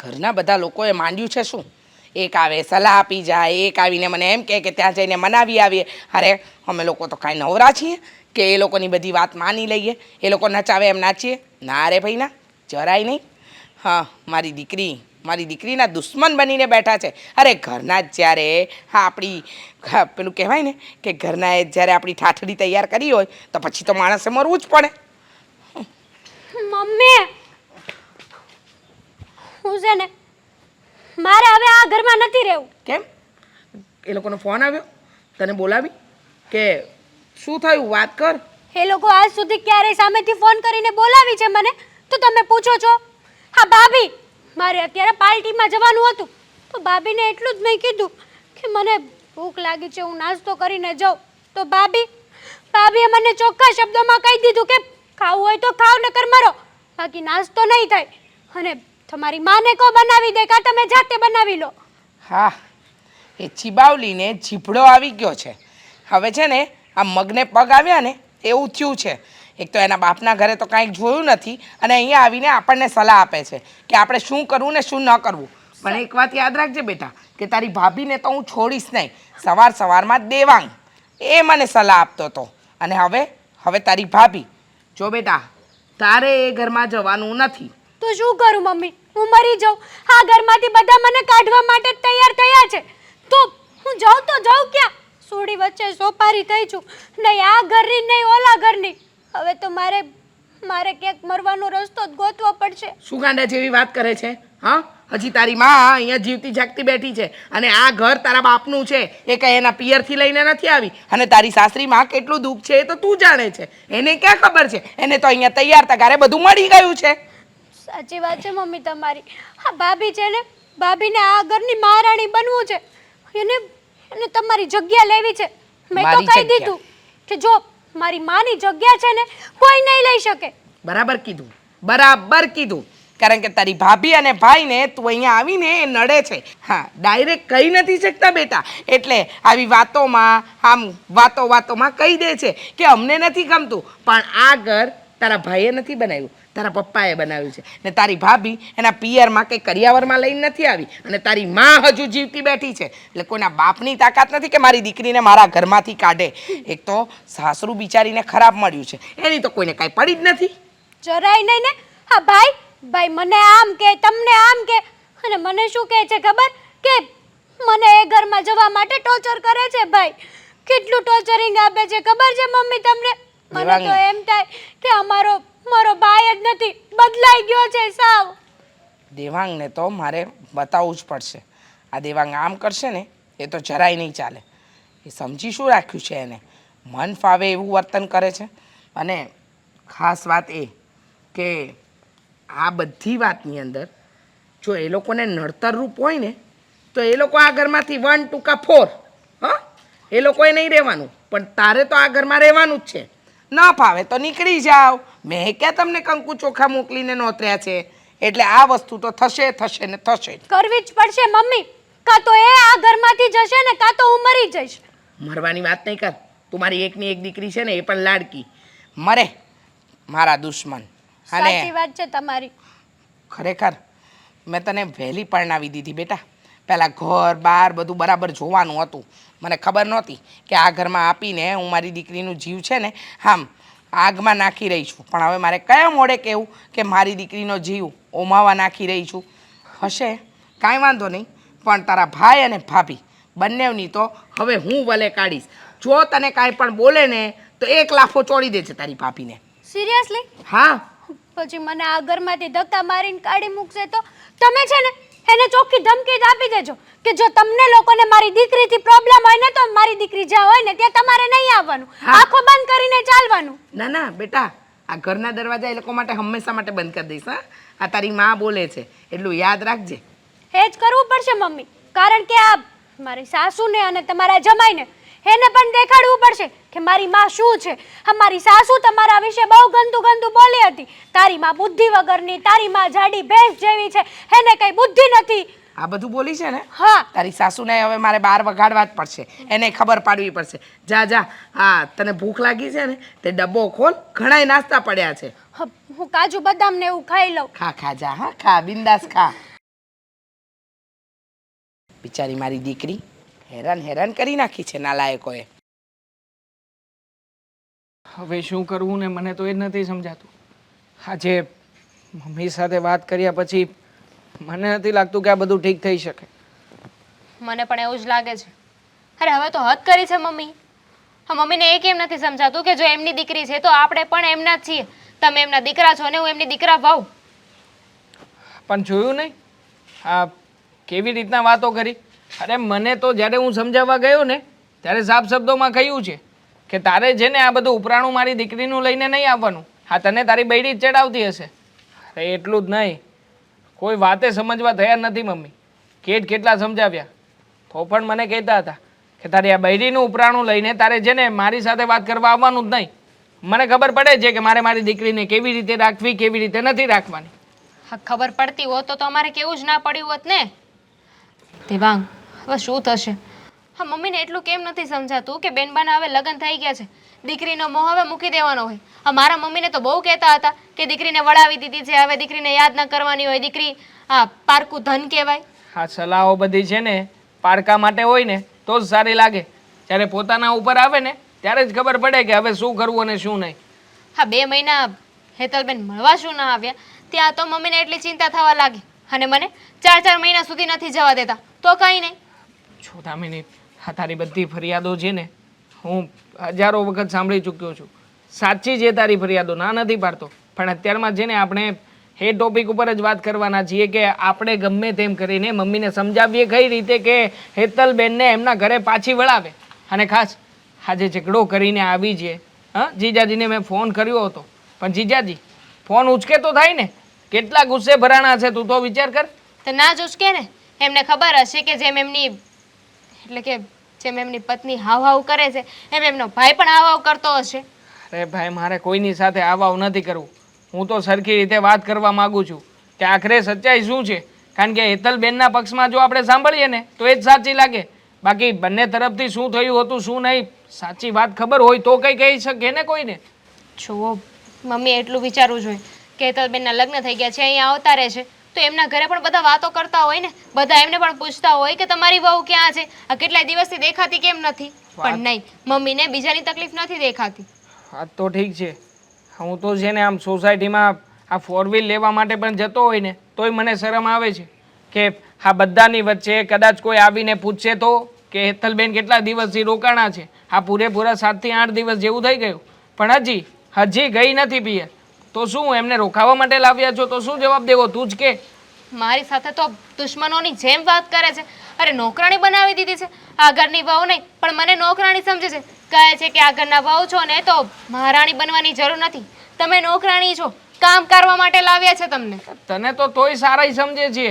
ઘરના બધા લોકોએ માંડ્યું છે શું? એક આવે સલાહ આપી જાય, એક આવીને મને એમ કહે કે ત્યાં જઈને મનાવી આવીએ. અરે અમે લોકો તો કાંઈ નવરા છીએ કે એ લોકોની બધી વાત માની લઈએ, એ લોકો નચાવે એમ નાચીએ? ના રે ભાઈ ના, જરાય નહીં. હા, મારી દીકરીના દુશ્મન બનીને બેઠા છે. અરે ઘરના જ જ્યારે આપણી પેલું કહેવાય ને કે ઘરનાએ જ્યારે આપણી ઠાઠડી તૈયાર કરી હોય તો પછી તો માણસે મરવું જ પડે. મમ્મી, હું છે ને મારે હવે આ ઘરમાં નથી રહેવું. કેમ? એ લોકોનો ફોન આવ્યો તને બોલાવી કે શું થયું? વાત કર. એ લોકો આજ સુધી ક્યારેય સામેથી ફોન કરીને બોલાવી છે મને તો તમે પૂછો છો? હા ભાભી, મારે અત્યારે પાર્ટીમાં જવાનું હતું તો ભાભીને એટલું જ મેં કીધું કે મને ભૂખ લાગી છે, હું નાસ્તો કરીને જાઉં. તો ભાભીએ મને ચોખ્ખા શબ્દોમાં કહી દીધું કે ખાવું હોય તો ખાવ નકર મરો, બાકી નાસ્તો નહીં થાય. અને તમારી માને કહો બનાવી દે કાં તમે જાતે બનાવી લો. હા, એ ચીબાવલીને જીભડો આવી ગયો છે. હવે છે ને આ મગને પગ આવ્યા ને એવું થયું છે. એક તો એના બાપના ઘરે તો કાંઈક જોયું નથી અને અહીંયા આવીને આપણને સલાહ આપે છે કે આપણે શું કરવું ને શું ન કરવું. પણ એક વાત યાદ રાખજે બેટા કે તારી ભાભીને તો હું છોડીશ નહીં. સવારમાં દેવાંગ એ મને સલાહ આપતો હતો અને હવે તારી ભાભી. જો બેટા, તારે એ ઘરમાં જવાનું નથી. તો શું કરું મમ્મી? હું મરી જાઉં? આ ઘરમાંથી બધા મને કાઢવા માટે તૈયાર થયા છે તો હું જાઉં તો જાઉં ક્યાં? સોડી વચ્ચે સોપારી થઈ છું, નહીં આ ઘરની નહીં ઓલા ઘરની. હવે તો મારે ક્યાંક મરવાનો રસ્તો જ ગોતવો પડશે. શું ગાંડા જેવી વાત કરે છે? હા, હજી તારી માં અહીંયા જીવતી જાગતી બેઠી છે અને આ ઘર તારા બાપનું છે. એ કઈ એના પિયરથી લઈને નથી આવી. અને તારી સાસરી માં કેટલું દુઃખ છે એ તો તું જાણે છે. એને ક્યાં ખબર છે? એને તો અહીંયા તૈયાર તગારે બધું મળી ગયું છે. સાચી વાત છે મમ્મી તમારી. હા ભાભી છે ને, ભાભીને આ ઘરની મહારાણી બનવું છે. એને તમારી જગ્યા લેવી છે. મેં તો કહી દીધું કે જો મારી માની જગ્યા છે ને કોઈ નહીં લઈ શકે. બરાબર કીધું. કારણ કે તારી ભાભી અને ભાઈને તું અહીંયા આવીને એ નડે છે. હા, ડાયરેક્ટ કહી નથી શકતા બેટા, એટલે આવી વાતોમાં કહી દે છે કે અમને નથી ગમતું. પણ આ ઘર તારા ભાઈએ નથી બનાવ્યું, તારા પપ્પાએ બનાવ્યું છે. ને તારી ભાભી એના પિયરમાં કંઈ કરિયાવરમાં લઈને નથી આવી અને તારી માં હજુ જીવતી બેઠી છે. એટલે કોઈના બાપની તાકાત નથી કે મારી દીકરીને મારા ઘરમાંથી કાઢે. એક તો સાસરું બિચારીને ખરાબ મળ્યું છે, એની તો કોઈને કાંઈ પડી જ નથી. જરાય નહીં ને. હા ભાઈ મને આમ કે તમને આમ કે અને મને શું કહે છે ખબર? કે મને એ ઘરમાં જવા માટે ટોર્ચર કરે છે. ભાઈ કેટલું ટોર્ચરિંગ આપે છે ખબર છે મમ્મી તમને? મને તો એમ થાય કે મારો ભાઈ જ નથી, બદલાઈ ગયો છે સાવ. દેવાંગને તો મારે બતાવવું જ પડશે. આ દેવાંગ આમ કરશે ને એ તો જરાય નહીં ચાલે. એ સમજી શું રાખ્યું છે એને? મન ફાવે એવું વર્તન કરે છે. અને ખાસ વાત એ કે આ બધી વાતની અંદર જો એ લોકોને નડતરરૂપ હોય ને તો એ લોકો આ ઘરમાંથી 1 ટુકા 4. હા, એ લોકોએ નહીં રહેવાનું, પણ તારે તો આ ઘરમાં રહેવાનું જ છે. ન ફાવે તો નીકળી જાઓ. મેં ક્યાં તમને કંકુ ચોખા મોકલીને નોતર્યા છે? એટલે આ વસ્તુ તો થશે ને થશે. કરવી જ પડશે મમ્મી. કાં તો એ આ ઘરમાંથી જશે ને કાં તો હું મરી જઈશ. મરવાની વાત નહીં કર. તું મારી એકની એક દીકરી છે ને, એ પણ લાડકી. મરે મારા દુશ્મન. સાચી વાત છે તમારી. ખરેખર મેં તને વહેલી પરણાવી દીધી બેટા. પહેલાં ઘર બાર બધું બરાબર જોવાનું હતું. મને ખબર નહોતી કે આ ઘરમાં આપીને હું મારી દીકરીનું જીવ છે ને આગમાં નાખી રહી છું. પણ હવે મારે કયા મોડે કહેવું કે મારી દીકરીનો જીવ ઓમાવા નાખી રહી છું? હશે, કાંઈ વાંધો નહીં, પણ તારા ભાઈ અને ભાભી બંનેવની તો હવે હું વલે કાઢીશ. જો તને કાંઈ પણ બોલે ને તો 1 લાફો ચોડી દે છે તારી ભાભીને. સિરિયસલી? હા. પછી મને આ ઘરમાંથી ધક્કા મારીને કાઢી મૂકશે તો તમે છે ને એને ચોખ્ખી ધમકી જ આપી દેજો કે જો તમને લોકોને મારી દીકરીથી પ્રોબ્લેમ હોય ને તો મારી દીકરી જ્યાં હોય ને ત્યાં તમારે નહીં આવવાનું, આંખો બંધ કરીને ચાલવાનું. ના બેટા, આ ઘરના દરવાજા એ લોકો માટે હંમેશા માટે બંધ કરી દઈશ. હા, આ તારી માં બોલે છે એટલું યાદ રાખજે. એ જ કરવું પડશે મમ્મી, કારણ કે આ મારી સાસુને અને તમારા જમાઈને એને પણ દેખાડવું પડશે કે મારી માં શું છે. મારી સાસુ તમારા વિશે બહુ ગંદુ બોલી હતી. તારી માં બુદ્ધિ વગરની, તારી માં જાડી ભેંસ જેવી છે, એને કઈ બુદ્ધિ નથી. આ બધું બોલી છે ને? હા. તારી સાસુને હવે મારે બહાર વગાડવા જ પડશે, એને ખબર પાડવી પડશે. જા. હા, તને ભૂખ લાગી છે ને તે ડબ્બો ખોલ, ઘણાય નાસ્તા પડ્યા છે. હું કાજુ બદામ ને એવું ખાઈ લઉં. ખા જા. હા, ખા, બિંદાસ ખા. બિચારી મારી દીકરી હેરાન હેરાન કરી નાખી છે નાલાયકોએ. હવે શું કરવું ને મને તો એ જ નથી સમજાતું. આજે મમ્મી સાથે વાત કર્યા પછી મને નથી લાગતું કે આ બધું ઠીક થઈ શકે. મને પણ એવું જ લાગે છે. અરે હવે તો હદ કરી છે મમ્મી. હા, મમ્મીને એ કેમ નથી સમજાતું કે જો એમની દીકરી છે તો આપણે પણ એમના જ છીએ. તમે એમના દીકરા છો ને હું એમની દીકરા ભાવ. પણ જોયું નહીં આ કેવી રીતના વાતો કરી. અરે મને તો જ્યારે હું સમજાવવા ગયો ને ત્યારે સાફ શબ્દોમાં કહ્યું છે કે તારે છે ને આ બધું ઉપરાણું મારી દીકરીનું લઈને નહીં આવવાનું. હા, તને તારી બૈડી જ ચડાવતી હશે. અરે એટલું જ નહીં, કોઈ વાતે સમજવા તૈયાર નથી મમ્મી. કેટલા સમજાવ્યા તો પણ મને કહેતા હતા કે તારી આ બૈરીનું ઉપરાણું લઈને તારે છે ને મારી સાથે વાત કરવા આવવાનું જ નહીં. મને ખબર પડે છે કે મારે મારી દીકરીને કેવી રીતે રાખવી, કેવી રીતે નથી રાખવાની. હા, ખબર પડતી હોત તો અમારે કેવું જ ના પડ્યું હોત ને. દેવાંગ, હવે શું થશે? હા, મમ્મીને એટલું કેમ નથી સમજાતું કે બેનબાના હવે લગ્ન થઈ ગયા છે, દીકરીનો મોહ હવે મૂકી દેવાનો હોય. હા, મારા મમ્મીને તો બહુ કહેતા હતા કે દીકરીને વળાવી દીધી છે, હવે દીકરીને યાદ ન કરવાની હોય, દીકરી પારકું ધન કહેવાય. આ સલાહો બધી છે ને પારકા માટે હોય ને તો જ સારી લાગે. જ્યારે પોતાના ઉપર આવે ને ત્યારે જ ખબર પડે કે હવે શું કરવું અને શું નહીં. હા, 2 મહિના હેતલબેન મળવા શું ના આવ્યા ત્યાં તો મમ્મીને એટલી ચિંતા થવા લાગી અને મને 4 મહિના સુધી નથી જવા દેતા. તો કંઈ નહીં. જો દામિની, આ તારી બધી ફરિયાદો છે ને હું હજારો વખત સાંભળી ચૂક્યો છું. સાચી છે તારી ફરિયાદો, ના નથી પાડતો. પણ અત્યારમાં છે ને આપણે એ ટોપિક ઉપર જ વાત કરવાના છીએ કે આપણે ગમે તેમ કરીને મમ્મીને સમજાવીએ કઈ રીતે કે હેતલબેનને એમના ઘરે પાછી વળાવે. અને ખાસ આજે ઝઘડો કરીને આવી છે. હા, જીજાજીને મેં ફોન કર્યો હતો પણ જીજાજી ફોન ઉચકે તો થાય ને. કેટલા ગુસ્સે ભરાણા છે તું તો વિચાર કર. તો ના જ ઉચકે ને. એમને ખબર હશે કે જેમ એમની પત્ની હાવ હાવ કરે છે એમ એમનો ભાઈ પણ હાવ હાવ કરતો હશે. અરે ભાઈ, મારે કોઈની સાથે આવાવ નથી કરવું. હું તો સરખી રીતે વાત કરવા માંગુ છું કે આખરે સચ્ચાઈ શું છે. કારણ કે હેતલબેનના પક્ષમાં જો આપણે સાંભળીએ ને તો એ જ સાચી લાગે. બાકી બંને તરફથી શું થયું હતું શું નહીં સાચી વાત ખબર હોય તો કંઈ કહી શકે ને કોઈને. જુઓ મમ્મી, એટલું વિચારવું જોઈએ કે હેતલબેનના લગ્ન થઈ ગયા છે, અહીંયા આવતા રહે છે તો એમના ઘરે પણ બધા વાતો કરતા હોય ને, બધા એમને પણ પૂછતા હોય કે તમારી વહુ ક્યાં છે, આ કેટલાય દિવસથી દેખાતી કેમ નથી. પણ નહીં, મમ્મીને બીજાની તકલીફ નથી દેખાતી. વાત તો ઠીક છે. હું તો છે ને આમ સોસાયટીમાં આ 4 વ્હીલ લેવા માટે પણ જતો હોય ને તોય મને શરમ આવે છે કે આ બધાની વચ્ચે કદાચ કોઈ આવીને પૂછશે તો કે હેતલબેન કેટલા દિવસથી રોકાણા છે. આ પૂરેપૂરા 7 થી 8 દિવસ જેવું થઈ ગયું પણ હજી ગઈ નથી પિયર. તો શું એમને રોકાવા માટે લાવ્યા છો તો શું જવાબ દેવો તું જ કે. મારી સાથે તો દુશ્મનોની જેમ વાત કરે છે. અરે નોકરાણી બનાવી દીધી છે. આ ઘરની વહુ નહીં પણ મને નોકરાણી સમજે છે. કહે છે કે આ ઘરના વહુ છો ને તો મહારાણી બનવાની જરૂર નથી, તમે નોકરાણી છો, કામ કરવા માટે લાવ્યા છે તમને. તને તો તોય સારા સમજે છે.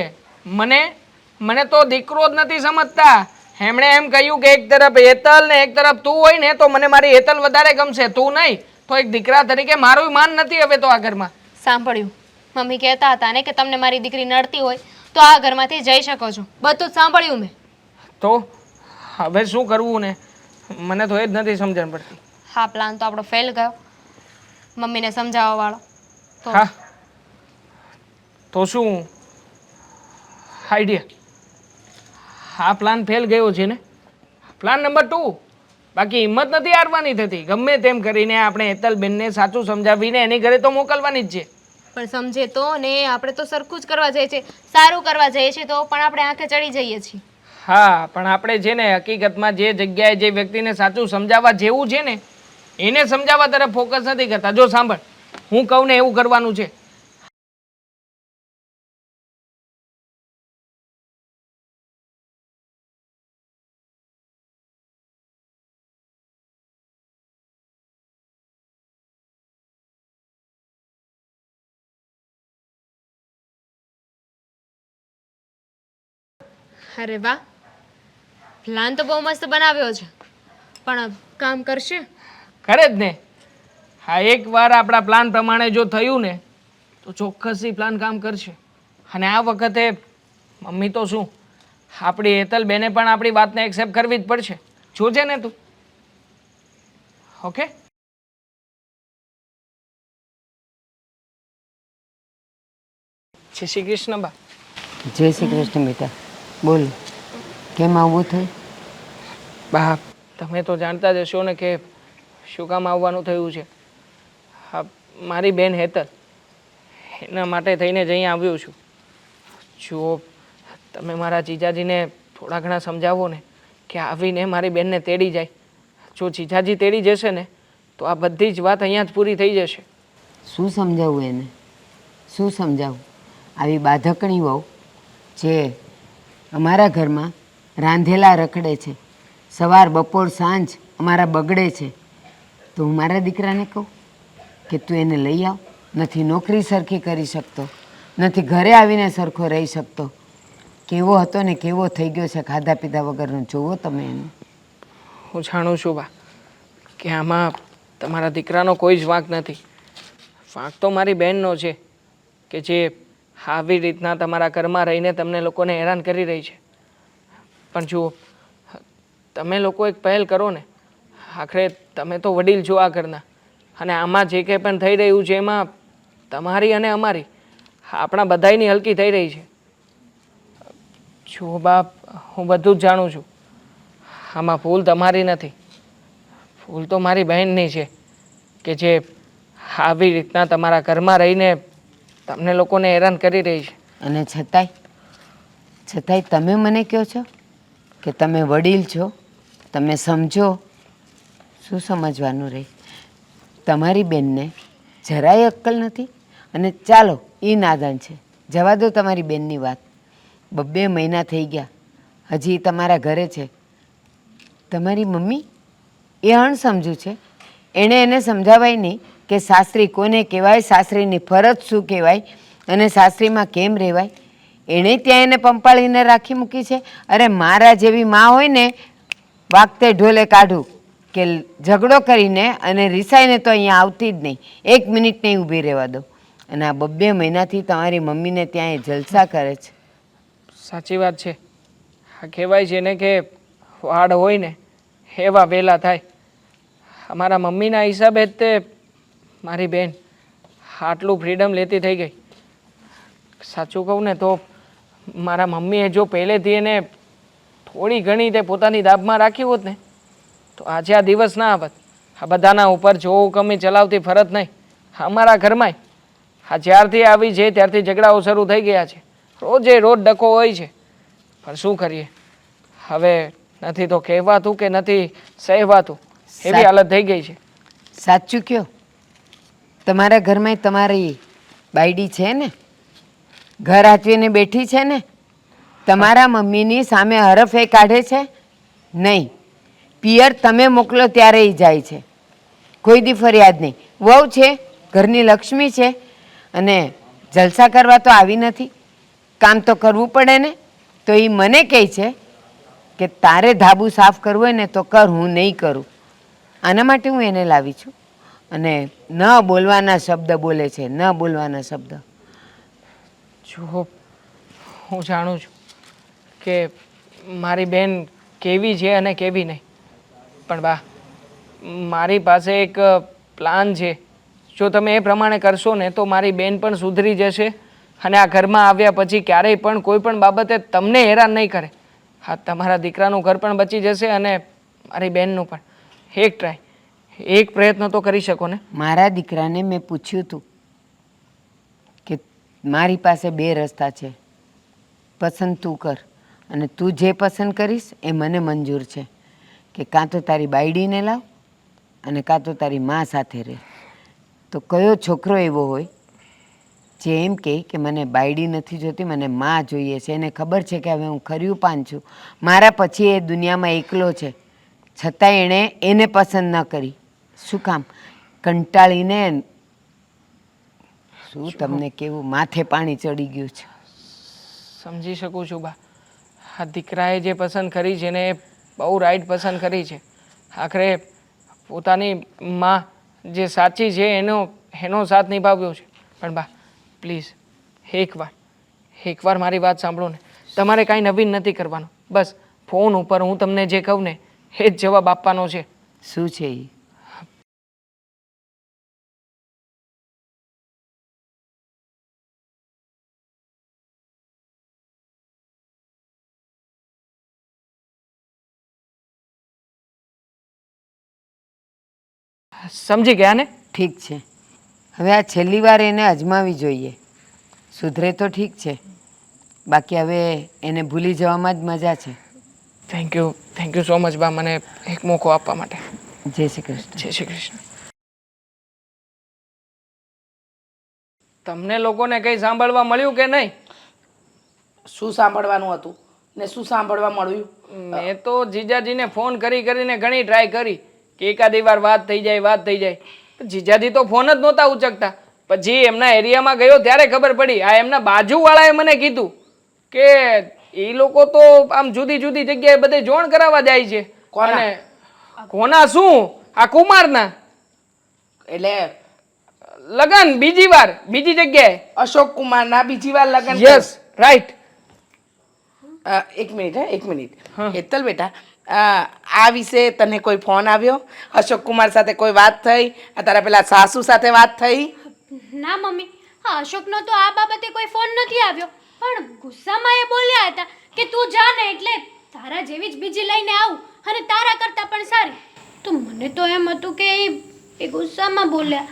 મને તો દીકરો જ નથી સમજતા. એમણે એમ કહ્યું કે એક તરફ હેતલ ને એક તરફ તું હોય ને તો મને મારી હેતલ વધારે ગમશે, તું નહીં. તો એક દીકરા તરીકે મારું માન નથી હવે તો આ ઘરમાં. સાંભળ્યું, મમ્મી કહેતા હતા ને કે તમને મારી દીકરી નડતી હોય તો આ ઘરમાંથી જઈ શકો છો. બધું જ સાંભળ્યું મેં. તો હવે શું કરવું ને મને તો એ જ નથી સમજણ પડતી. હા, પ્લાન તો આપણો ફેલ ગયો મમ્મીને સમજાવવા વાળો. હા, તો શું આઈડિયા? હા, પ્લાન ફેલ ગયો છે ને. Plan number 2. બાકી હિંમત નથી હારવાની થતી. ગમે તેમ કરીને આપણે હેતલબેનને સાચું સમજાવીને એની ઘરે તો મોકલવાની જ છે. પણ સમજે તો ને, આપણે તો સરખું જ કરવા જઈએ છીએ, સારું કરવા જઈએ છીએ તો પણ આપણે આંખે ચડી જઈએ છીએ. હા, પણ આપણે છે ને હકીકતમાં જે જગ્યાએ જે વ્યક્તિને સાચું સમજાવવા જેવું છે ને એને સમજાવવા તરફ ફોકસ નથી કરતા. જો સાંભળ, હું કહું ને એવું કરવાનું છે. અરે વાહ, પ્લાન તો બહુ મસ્ત બનાવ્યો છે પણ કામ કરશે? કરે જ ને. હા, એકવાર આપણા પ્લાન પ્રમાણે જો થયું ને તો ચોક્કસથી પ્લાન કામ કરશે. અને આ વખતે મમ્મી તો શું આપણી હેતલબેને પણ આપણી વાતને એક્સેપ્ટ કરવી જ પડશે. જોજે ને તું. ઓકે. જય શ્રી કૃષ્ણ બા. જય શ્રી કૃષ્ણ બેટા, બોલ. કેમ આવવું થયું? બા, તમે તો જાણતા જ હશો ને કે શું કામ આવવાનું થયું છે. હા, મારી બેન હેતલ, એના માટે થઈને જ અહીં આવ્યો છું. જુઓ, તમે મારા જીજાજીને થોડા ઘણા સમજાવો ને કે આવીને મારી બેનને તેડી જાય. જો જીજાજી તેડી જશે ને તો આ બધી જ વાત અહીંયા જ પૂરી થઈ જશે. શું સમજાવવું એને? શું સમજાવું? આવી બાધકણી વહુ જે અમારા ઘરમાં રાંધેલા રખડે છે, સવાર બપોર સાંજ અમારા બગડે છે, તો હું મારા દીકરાને કહું કે તું એને લઈ આવ? નથી નોકરી સરખી કરી શકતો, નથી ઘરે આવીને સરખો રહી શકતો. કેવો હતો ને કેવો થઈ ગયો છે ખાધા પીધા વગરનો, જુઓ તમે એને. હું જાણું છું બા કે આમાં તમારા દીકરાનો કોઈ જ વાંક નથી. વાંક તો મારી બહેનનો છે કે જે આવી રીતના તમારા ઘરમાં રહીને તમને લોકોને હેરાન કરી રહી છે. પણ જુઓ, તમે લોકો એક પહેલ કરો ને. આખરે તમે તો વડીલ છો આ ઘરના, અને આમાં જે કંઈ પણ થઈ રહ્યું છે એમાં તમારી અને અમારી, આપણા બધાયની હલકી થઈ રહી છે. જુઓ બાપ, હું બધું જ જાણું છું. આમાં ભૂલ તમારી નથી, ભૂલ તો મારી બહેનની છે કે જે આવી રીતના તમારા ઘરમાં રહીને તમને લોકોને હેરાન કરી રહી છે. અને છતાંય તમે મને કહો છો કે તમે વડીલ છો, તમે સમજો. શું સમજવાનું રહે? તમારી બેનને જરાય અક્કલ નથી. અને ચાલો એ નાદાન છે, જવા દો તમારી બેનની વાત. 2 મહિના થઈ ગયા, હજી તમારા ઘરે છે. તમારી મમ્મી એ અણસમજુ છે. એણે એને સમજાવાય નહીં કે સાસરી કોને કહેવાય, સાસરીની ફરજ શું કહેવાય અને સાસરીમાં કેમ રહેવાય. એણે ત્યાં એને પંપાળીને રાખી મૂકી છે. અરે મારા જેવી માં હોય ને, વાગતે ઢોલે કાઢું કે ઝઘડો કરીને અને રિસાઈને તો અહીંયા આવતી જ નહીં, 1 મિનિટ નહીં ઊભી રહેવા દો. અને આ 2 મહિનાથી તમારી મમ્મીને ત્યાં એ જલસા કરે છે. સાચી વાત છે. આ કહેવાય છે ને કે વાડ હોય ને એવા વેલા થાય. અમારા મમ્મીના હિસાબે જ તે મારી બેન આટલું ફ્રીડમ લેતી થઈ ગઈ. સાચું કહું ને તો મારા મમ્મીએ જો પહેલેથી એને થોડી ઘણી તે પોતાની દાબમાં રાખી હોત ને તો આજે આ દિવસ ના આવત. આ બધાના ઉપર જો કમી ચલાવતી ફરજ નહીં. અમારા ઘરમાંય આ જ્યારથી આવી છે ત્યારથી ઝઘડાઓ શરૂ થઈ ગયા છે. રોજે રોજ ડખો હોય છે. પણ શું કરીએ, હવે નથી તો કહેવાતું કે નથી સહેવાતું, એવી હાલત થઈ ગઈ છે. સાચું કયો? તમારા ઘરમાં તમારી બાયડી છે ને, ઘર હાચવીને બેઠી છે ને? તમારા મમ્મીની સામે હરફે કાઢે છે? નહીં. પિયર તમે મોકલો ત્યારે એ જાય છે, કોઈ દી ફરિયાદ નહીં. વહુ છે, ઘરની લક્ષ્મી છે, અને જલસા કરવા તો આવી નથી. કામ તો કરવું પડે ને. તો એ મને કહે છે કે તારે ધાબુ સાફ કરવું હોય ને તો કર, હું નહીં કરું. આના માટે હું એને લાવી છું. અને ન બોલવાના શબ્દ બોલે છે, ન બોલવાના શબ્દ. જુઓ, હું જાણું છું કે મારી બેન કેવી છે અને કેવી નહીં. પણ બા, મારી પાસે એક પ્લાન છે. જો તમે એ પ્રમાણે કરશો ને તો મારી બેન પણ સુધરી જશે અને આ ઘરમાં આવ્યા પછી ક્યારેય પણ કોઈ પણ બાબતે તમને હેરાન નહીં કરે. હા, તમારા દીકરાનું ઘર પણ બચી જશે અને મારી બહેનનું પણ. એક ટ્રાય, એક પ્રયત્ન તો કરી શકો ને. મારા દીકરાને મેં પૂછ્યું હતું કે મારી પાસે 2 રસ્તા છે, પસંદ તું કર, અને તું જે પસંદ કરીશ એ મને મંજૂર છે. કે કાં તો તારી બાયડીને લાવ અને કાં તો તારી મા સાથે રહે. તો કયો છોકરો એવો હોય જે એમ કહે કે મને બાયડી નથી જોતી, મને માં જોઈએ છે? એને ખબર છે કે હવે હું ખર્યું પાન છું, મારા પછી એ દુનિયામાં એકલો છે, છતાંય એણે એને પસંદ ન કરી. શું કામ? કંટાળીને. શું તમને કેવું, માથે પાણી ચડી ગયું છે. સમજી શકું છું બા. આ દીકરાએ જે પસંદ કરી છે ને એ બહુ રાઈટ પસંદ કરી છે. આખરે પોતાની માં જે સાચી છે એનો સાથ નિભાવ્યો છે. પણ બા પ્લીઝ, એકવાર મારી વાત સાંભળો ને. તમારે કાંઈ નવીન નથી કરવાનું. બસ ફોન ઉપર હું તમને જે કહું ને એ જ જવાબ આપવાનો છે. શું છે એ? સમજી ગયા ને? ઠીક છે, હવે આ છેલ્લી વાર એને અજમાવી જોઈએ. સુધરે તો ઠીક છે, બાકી હવે એને ભૂલી જવામાં જ મજા છે. થેન્ક યુ સો મચ બા, મને એક મોકો આપવા માટે. જય શ્રી કૃષ્ણ. જય શ્રી કૃષ્ણ. તમને લોકોને કંઈ સાંભળવા મળ્યું કે નહીં? શું સાંભળવાનું હતું ને શું સાંભળવા મળ્યું? મેં તો જીજાજીને ફોન કરીને ઘણી ટ્રાય કરી કે એકાદી વાર વાત થઈ જાય. જીજાજી તો ફોન જ નહોતા ઉચકતા. પછી એમના એરિયામાં ગયો ત્યારે ખબર પડી. આ એમના બાજુવાળાએ મને કીધું કે એ લોકો તો આમ જુદી જુદી જગ્યાએ બધે જોણ કરાવવા જાય છે. કોના? કોના શું? આ કુમારના એટલે લગન બીજી જગ્યાએ. અશોક કુમારના બીજી વાર લગ્ન? Yes right. એક મિનિટ હેતલ બેટા, આ વિશે તને કોઈ ફોન આવ્યો? અશોક કુમાર સાથે કોઈ વાત થઈ? આ તારા પેલા સાસુ સાથે વાત થઈ? ના મમ્મી, હા અશોકનો તો આ બાબતે કોઈ ફોન નથી આવ્યો, પણ ગુસ્સામાં એ બોલ્યા હતા કે તું જા ને એટલે તારા જેવી જ બીજી લઈને આવું અને તારા કરતાં પણ સારી. તો મને તો એમ હતું કે એ ગુસ્સામાં બોલ્યા.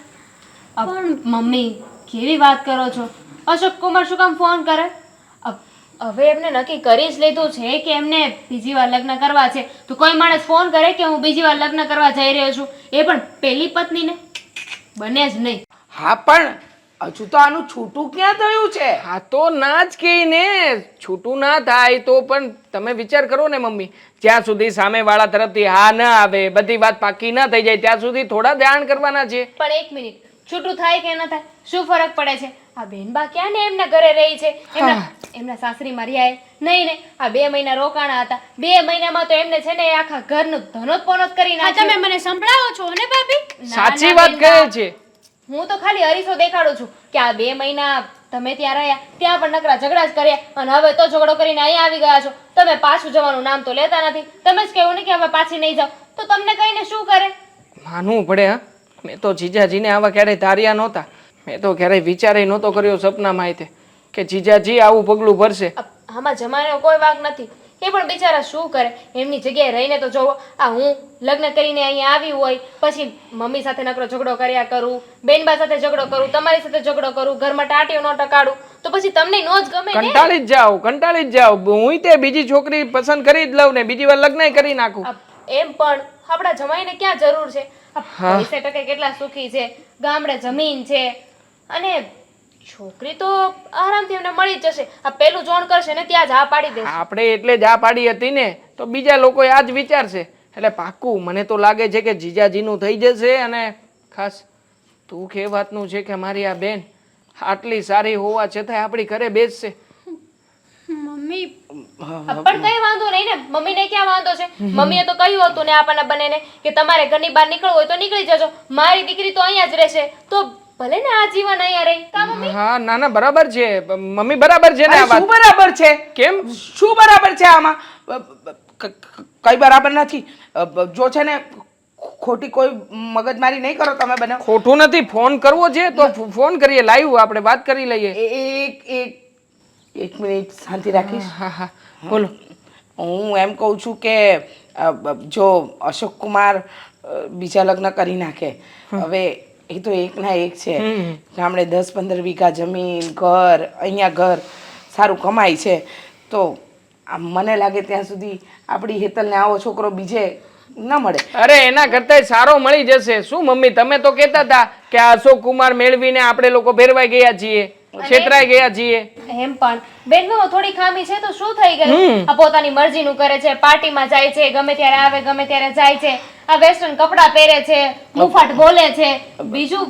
પણ મમ્મી કેવી વાત કરો છો? અશોક કુમાર શું કામ ફોન કરે? હવે એમને નક્કી કરી જ લીધું છે કે એમને બીજી વાર લગ્ન કરવા છે, તો કોઈ માણસ ફોન કરે કે હું બીજી વાર લગ્ન કરવા જઈ રહ્યો છું, એ પણ પહેલી પત્નીને? બને જ નહીં. હા, પણ હજુ તો આનું છૂટું ક્યાં થયું છે? હા તો ના જ કહી ને, છૂટું ના થાય તો પણ તમે વિચાર કરો ને મમ્મી, જ્યાં સુધી સામેવાળા તરફથી હા ના આવે, બધી વાત પાકી ના થઈ જાય ત્યાં સુધી થોડા ધ્યાન કરવાના છે. પણ એક મિનિટ, છૂટું થાય કે ન થાય શું ફરક પડે છે? આ બેનબા ક્યાં ને એમના ઘરે રહી છે, એમના સાસરીમાં રહ્યા નહીં ને આ 2 મહિના રોકાણા હતા. 2 મહિનામાં તો એમને છે ને આખા ઘરનું ધનોત કરી હા, નાખ્યું. તમે મને સંભળાવો છો ને ભાભી? સાચી વાત કહે છે. હું તો ખાલી અરીસો દેખાડું છું કે આ 2 મહિના તમે ત્યાં રહ્યા, ત્યાં પણ નકરા ઝઘડા જ કર્યા અને હવે તો ઝઘડો કરીને અહીંયા આવી ગયા છો. તમે પાછું જવાનું નામ તો લેતા નથી. તમે જ કહેવું ને કે હવે પાછી નહીં જાઓ, તો તમને કહીને શું કરે? માનવું પડે. હા, મેં તો જીજાજીને આવા ક્યારેય ધાર્યા નહોતા. મેં તો ક્યારેય વિચારેય નહોતો કર્યો સપનામાં કે જીજાજી આવું પગલું ભરશે. આમાં જમાનો કોઈ વાંક નથી. એ પણ બિચારા શું કરે, એમની જગ્યાએ રહીને તો જોવો. આ હું લગ્ન કરીને અહીંયા આવી હોય પછી મમ્મી સાથે નકરો ઝઘડો કર્યા કરું, બેનબા સાથે ઝઘડો કરું, તમારી સાથે ઝઘડો કરું, ઘરમાં ટાટીઓ ન ટકાડું, તો પછી તમને નો જ ગમે ને? કંટાળી જ જાવ. હું તે બીજી છોકરી પસંદ કરી જ લઉં ને બીજી વાર લગ્ન કરી નાખું. એમ પણ આપણા જમાઈને ક્યાં જરૂર છે? 20% કેટલા સુખી છે, ગામડે જમીન છે અને છોકરી તો આરામથી એમને મળી જ જશે. આ પેલું જોણ કરશે ને ત્યાં જ હા પાડી દેશે. આપણે એટલે જ આ પાડી હતી ને, તો બીજા લોકો આ જ વિચારશે. એટલે પાક્કું મને તો લાગે છે કે જીજાજીનું થઈ જશે. અને ખાસ દુઃખ એ વાતનું છે કે મારી આ બેન આટલી સારી હોવા છતાંય આપણી ઘરે બેસશે. મમ્મી પણ કઈ વાંધો નહીં ને, મમ્મીને ક્યાં વાંધો છે? મમ્મીએ તો કહ્યું હતું ને આપણને બંનેને કે તમારે ઘરની બહાર નીકળવું હોય તો નીકળી જજો, મારી દીકરી તો અહીંયા જ રહેશે, તો ભલે ને આ જીવન અહીંયા રહી. કા મમ્મી? હા ના બરાબર છે મમ્મી, બરાબર છે ને આ શું વાત? બરાબર છે? કેમ? શું બરાબર છે આમાં? કઈ બરાબર નથી. જો છે ને ખોટી કોઈ મગજમારી નહીં કરો તમે બને. ખોટું નથી. ફોન કરવો છે તો ફોન કરીએ, લાઈવ આપણે વાત કરી લઈએ. એક મિનિટ શાંતિ રાખીશ. હા બોલો. હું એમ કહું છું કે જો અશોક કુમાર બીજા લગ્ન કરી નાખે, હવે એ તો એકના એક છે, ગામડે 10-15 વીઘા જમીન, ઘર, અહીંયા ઘર, સારું કમાય છે, તો મને લાગે ત્યાં સુધી આપણી હેતલને આવો છોકરો બીજે ન મળે. અરે એના કરતા સારો મળી જશે. શું મમ્મી, તમે તો કહેતા હતા કે આ અશોક કુમાર મેળવીને આપણે લોકો ભેરવાઈ ગયા છીએ, છેતરાઈ ગયા છીએ. એમ પણ બેનમાં થોડી ખામી છે તો શું થઈ ગયું? આ પોતાની મરજીનું કરે છે, પાર્ટીમાં જાય છે, ગમે ત્યારે આવે ગમે ત્યારે જાય છે, આ વેસ્ટર્ન કપડાં પહેરે છે, મુફાટ બોલે છે, બીજું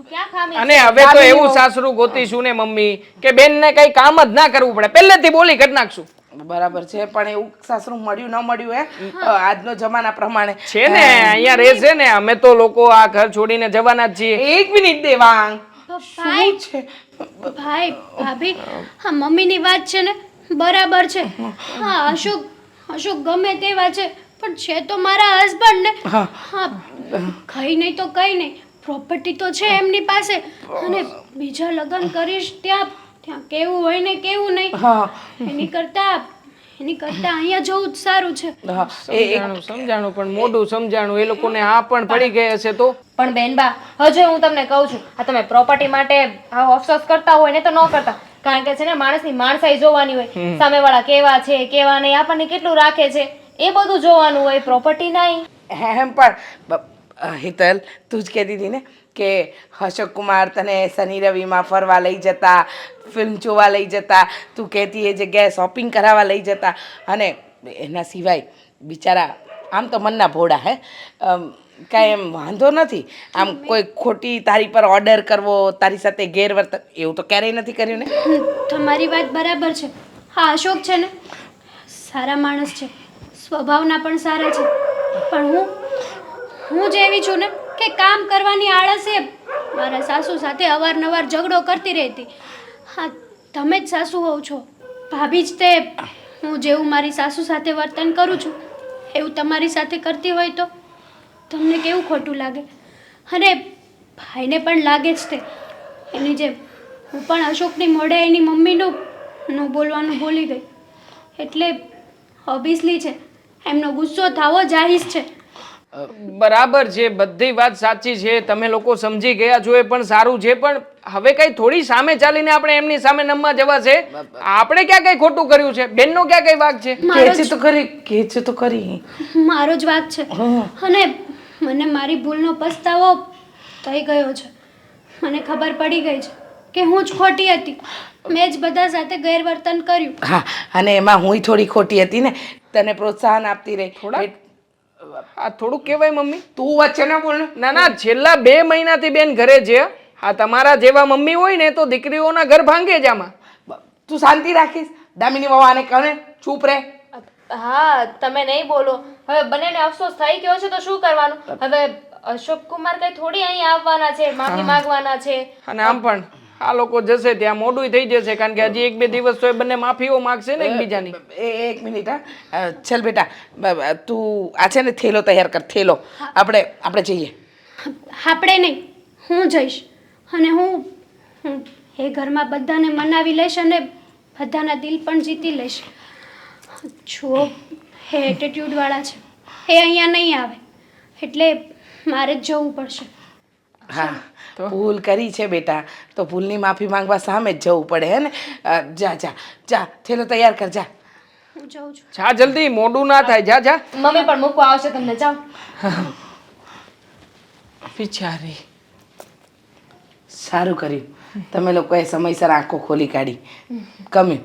ક્યાં ખામી? અને હવે તો એવું સાસરું ગોતીશું ને મમ્મી કે બેનને કઈ કામ જ ના કરવું પડે, પહેલેથી બોલી કરી નાખશું. બરાબર છે, પણ એવું સાસરું મળ્યું ન મળ્યું આજનો જમાના પ્રમાણે છે ને અહીંયા રહેશે ને. અમે તો લોકો આ ઘર છોડીને જવાના જ છીએ. એક મિનિટ દેવાંગ, ભાઈ શું છે? ભાઈ ભાભી, હા મમ્મીની વાત છે ને બરાબર છે. હા અશોક ગમે તેવા છે પણ છે તો મારા હસબન્ડ ને. હા કઈ નહીં તો કઈ નહીં, પ્રોપર્ટી તો છે એમની પાસે, અને બીજા લગ્ન કરીશ ત્યાં કેવું હોય ને કેવું નહીં, એની કરતા એની કરતાં અહીંયા જવું જ સારું છે. હા, સમજાણું પણ મોઢું સમજાણું એ લોકોને આ પણ પડી ગઈ હશે તો. પણ બેનબા હજુ હું તમને કહું છું આ તમે પ્રોપર્ટી માટે આ અફસોસ કરતા હોય ને તો ન કરતા કારણ કે છે ને માણસની માણસાઈ જોવાની હોય સામેવાળા કેવા છે કેવા નહીં આપણને કેટલું રાખે છે એ બધું જોવાનું હોય પ્રોપર્ટી નહીં. એમ પણ હિતલ તું જ કહેતી હતી ને કે અશોક કુમાર તને શનિ રવિમાં ફરવા લઈ જતા, ફિલ્મ જોવા લઈ જતા, તું કહેતી એ જગ્યાએ શોપિંગ કરાવવા લઈ જતા, અને એના સિવાય બિચારા આમ તો મનના ભોળા હે કાંઈ એમ વાંધો નથી. આમ કોઈ ખોટી તારી પર ઓર્ડર કરવો, તારી સાથે ગેરવર્તન એવું તો ક્યારેય નથી કર્યું ને. તમારી વાત બરાબર છે. હા, અશોક છે ને સારા માણસ છે, સ્વભાવના પણ સારા છે, પણ હું જેવી છું ને કે કામ કરવાની આળસે મારા સાસુ સાથે અવારનવાર ઝઘડો કરતી રહેતી. હા, તમે જ સાસુ હોવ છો, ભાભી જ તે. હું જેવું મારી સાસુ સાથે વર્તન કરું છું એવું તમારી સાથે કરતી હોય તો તમને કેવું ખોટું લાગે. અને ભાઈને પણ લાગે જ તે એની જેમ. હું પણ અશોકની મોઢે એની મમ્મીનું ન બોલવાનું ભૂલી ગઈ, એટલે ઓબ્વિયસલી છે એમનો ગુસ્સો થવો જાહીર છે. બરાબર છે, બધી વાત સાચી છે, તમે લોકો સમજી ગયા છો એ પણ સારું છે, પણ હવે કઈ થોડી સામે ચાલીને આપણે એમની સામે નમવા જવા છે? આપણે ક્યાં કઈ ખોટું કર્યું છે? બેનનો ક્યાં કઈ વાંક છે? કે છે તો ખરી મારો જ વાંક છે, અને મને મારી ભૂલનો પસ્તાવો થઈ ગયો છે. મને ખબર પડી ગઈ છે કે હું જ ખોટી હતી, મેં જ બધા સાથે ગેરવર્તન કર્યું. હા, અને એમાં હુંય થોડી ખોટી હતી ને, તને પ્રોત્સાહન આપતી રહી. આ થોડું કહેવાય મમ્મી? તું વચ્ચે ના બોલ. ના ના, છેલ્લા 2 મહિનાથી બેન ઘરે છે. હા, તમારા જેવા મમ્મી હોય ને તો દીકરીઓના ઘર ભાંગે જ. આમાં તું શાંતિ રાખીશ? દામિની વાવાને કહે ચૂપ રહે. હા, તમે નહીં બોલો. હવે બંનેને અફસોસ થઈ ગયો છે તો શું કરવાનું? હવે અશોક કુમાર કઈ થોડી અહીં આવવાના છે, માફી માંગવાના છે. અને આમ પણ આ લોકો જશે ત્યાં મોડું થઈ જશે, કારણ કે હજી 1-2 દિવસ તો એ બંને માફીઓ માગશે ને એકબીજાની. એક મિનિટ. હા, ચાલ બેટા, તું આ છે ને થેલો તૈયાર કર. થેલો આપણે જઈએ. આપણે નહીં, હું જઈશ, અને હું એ ઘરમાં બધાને મનાવી લઈશ અને બધાના દિલ પણ જીતી લઈશ. જો એ એટીટ્યૂડવાળા છે એ અહીંયા નહીં આવે, એટલે મારે જ જવું પડશે. હા, ભૂલ કરી છે બેટા, તો ભૂલની માફી માંગવા સામે જ જવું પડે હે ને. જા જા જા, થેલો તૈયાર કર, જા. હું જાઉં છું. જા જલ્દી, મોડું ના થાય. જા જા. મમ્મી પણ મૂકવા આવશે તમને, જાઓ. બિચારી. સારું કર્યું તમે લોકોએ સમયસર આંખો ખોલી કાઢી. ગમ્યું.